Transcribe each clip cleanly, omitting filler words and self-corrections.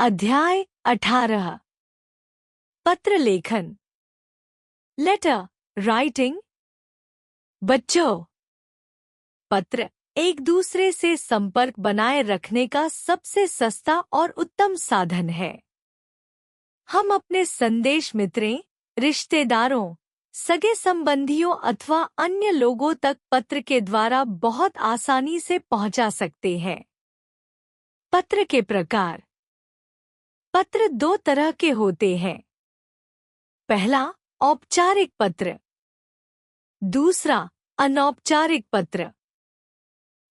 अध्याय 18। पत्र लेखन। Letter writing. बच्चों, पत्र एक दूसरे से संपर्क बनाए रखने का सबसे सस्ता और उत्तम साधन है। हम अपने संदेश मित्रों, रिश्तेदारों, सगे संबंधियों अथवा अन्य लोगों तक पत्र के द्वारा बहुत आसानी से पहुंचा सकते हैं। पत्र के प्रकार। पत्र दो तरह के होते हैं। पहला, औपचारिक पत्र। दूसरा, अनौपचारिक पत्र।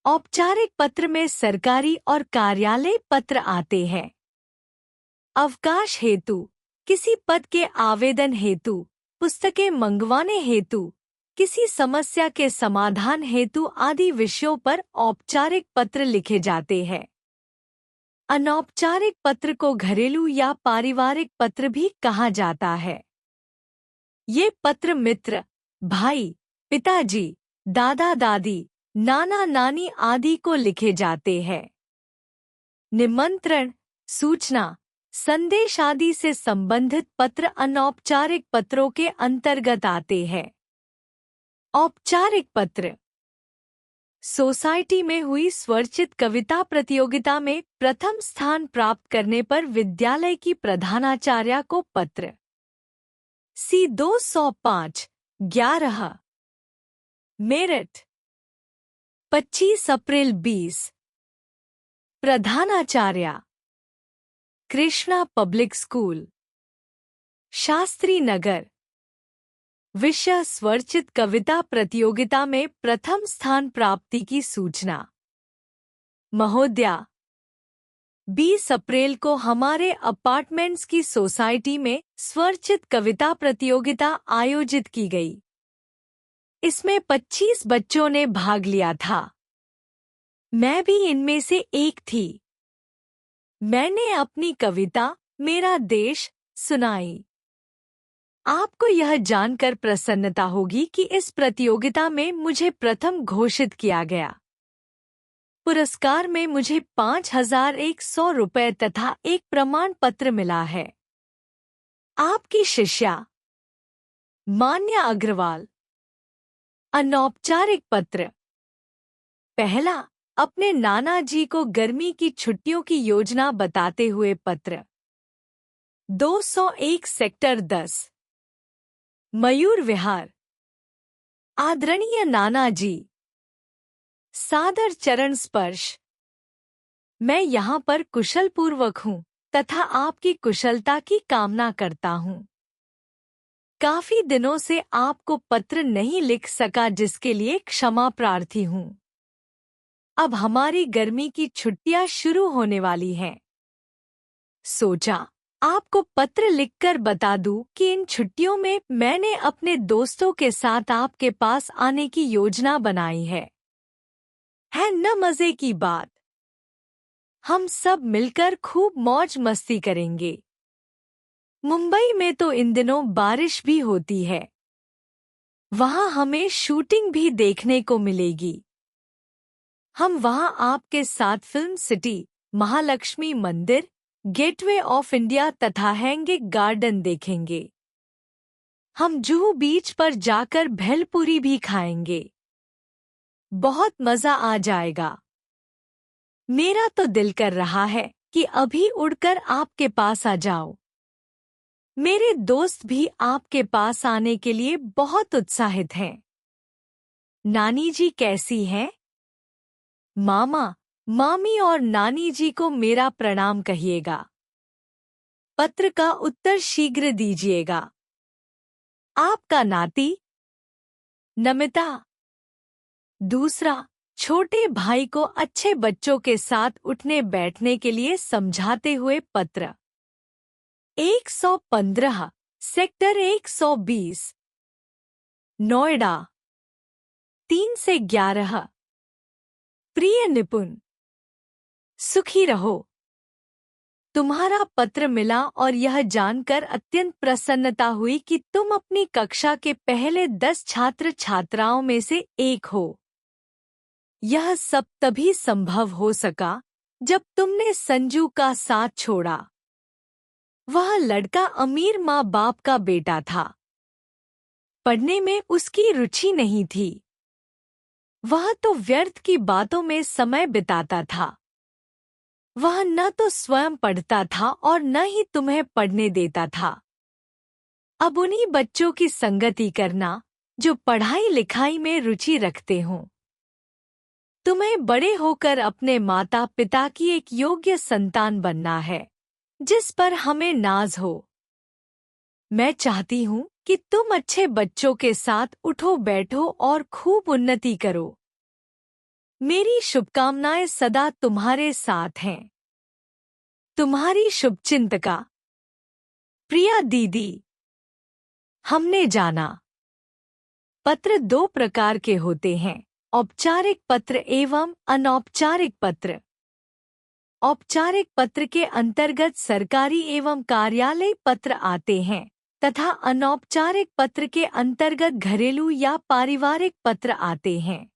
औपचारिक पत्र में सरकारी और कार्यालय पत्र आते हैं। अवकाश हेतु, किसी पद के आवेदन हेतु, पुस्तकें मंगवाने हेतु, किसी समस्या के समाधान हेतु आदि विषयों पर औपचारिक पत्र लिखे जाते हैं। अनौपचारिक पत्र को घरेलू या पारिवारिक पत्र भी कहा जाता है। ये पत्र मित्र, भाई, पिताजी, दादा दादी, नाना नानी आदि को लिखे जाते हैं। निमंत्रण, सूचना, संदेश आदि से संबंधित पत्र अनौपचारिक पत्रों के अंतर्गत आते हैं। औपचारिक पत्र। सोसाइटी में हुई स्वरचित कविता प्रतियोगिता में प्रथम स्थान प्राप्त करने पर विद्यालय की प्रधानाचार्या को पत्र। सी 205 11। मेरठ 25 अप्रैल 20। प्रधानाचार्या कृष्णा पब्लिक स्कूल, शास्त्री नगर। विषय स्वरचित कविता प्रतियोगिता में प्रथम स्थान प्राप्ति की सूचना। महोदया, 20 अप्रैल को हमारे अपार्टमेंट्स की सोसाइटी में स्वरचित कविता प्रतियोगिता आयोजित की गई। इसमें 25 बच्चों ने भाग लिया था। मैं भी इनमें से एक थी। मैंने अपनी कविता मेरा देश सुनाई। आपको यह जानकर प्रसन्नता होगी कि इस प्रतियोगिता में मुझे प्रथम घोषित किया गया। पुरस्कार में मुझे 5,100 रुपये तथा एक प्रमाण पत्र मिला है। आपकी शिष्या मान्या अग्रवाल। अनौपचारिक पत्र। पहला, अपने नाना जी को गर्मी की छुट्टियों की योजना बताते हुए पत्र। 201 सेक्टर 10, मयूर विहार। आदरणीय नाना जी, सादर चरण स्पर्श। मैं यहाँ पर कुशल पूर्वक हूँ तथा आपकी कुशलता की कामना करता हूँ। काफी दिनों से आपको पत्र नहीं लिख सका, जिसके लिए क्षमा प्रार्थी हूँ। अब हमारी गर्मी की छुट्टियां शुरू होने वाली हैं। सोचा आपको पत्र लिखकर बता दूं कि इन छुट्टियों में मैंने अपने दोस्तों के साथ आपके पास आने की योजना बनाई है न मजे की बात? हम सब मिलकर खूब मौज मस्ती करेंगे। मुंबई में तो इन दिनों बारिश भी होती है। वहां हमें शूटिंग भी देखने को मिलेगी। हम वहां आपके साथ फिल्म सिटी, महालक्ष्मी मंदिर, गेटवे ऑफ इंडिया तथा हैंगिंग गार्डन देखेंगे। हम जुहू बीच पर जाकर भेलपुरी भी खाएंगे। बहुत मजा आ जाएगा। मेरा तो दिल कर रहा है कि अभी उड़कर आपके पास आ जाओ। मेरे दोस्त भी आपके पास आने के लिए बहुत उत्साहित हैं। नानी जी कैसी हैं? मामा, मामी और नानी जी को मेरा प्रणाम कहिएगा। पत्र का उत्तर शीघ्र दीजिएगा। आपका नाती नमिता। दूसरा, छोटे भाई को अच्छे बच्चों के साथ उठने बैठने के लिए समझाते हुए पत्र। 115 सेक्टर 120, नोएडा 3 से 11। प्रिय निपुण, सुखी रहो। तुम्हारा पत्र मिला और यह जानकर अत्यंत प्रसन्नता हुई कि तुम अपनी कक्षा के पहले 10 छात्र छात्राओं में से एक हो। यह सब तभी संभव हो सका जब तुमने संजू का साथ छोड़ा। वह लड़का अमीर माँ बाप का बेटा था। पढ़ने में उसकी रुचि नहीं थी। वह तो व्यर्थ की बातों में समय बिताता था। वह न तो स्वयं पढ़ता था और न ही तुम्हें पढ़ने देता था। अब उन्हीं बच्चों की संगति करना जो पढ़ाई लिखाई में रुचि रखते हों। तुम्हें बड़े होकर अपने माता पिता की एक योग्य संतान बनना है, जिस पर हमें नाज हो। मैं चाहती हूँ कि तुम अच्छे बच्चों के साथ उठो बैठो और खूब उन्नति करो। मेरी शुभकामनाएं सदा तुम्हारे साथ हैं। तुम्हारी शुभचिंतका प्रिया दीदी। हमने जाना। पत्र दो प्रकार के होते हैं, औपचारिक पत्र एवं अनौपचारिक पत्र। औपचारिक पत्र के अंतर्गत सरकारी एवं कार्यालय पत्र आते हैं तथा अनौपचारिक पत्र के अंतर्गत घरेलू या पारिवारिक पत्र आते हैं।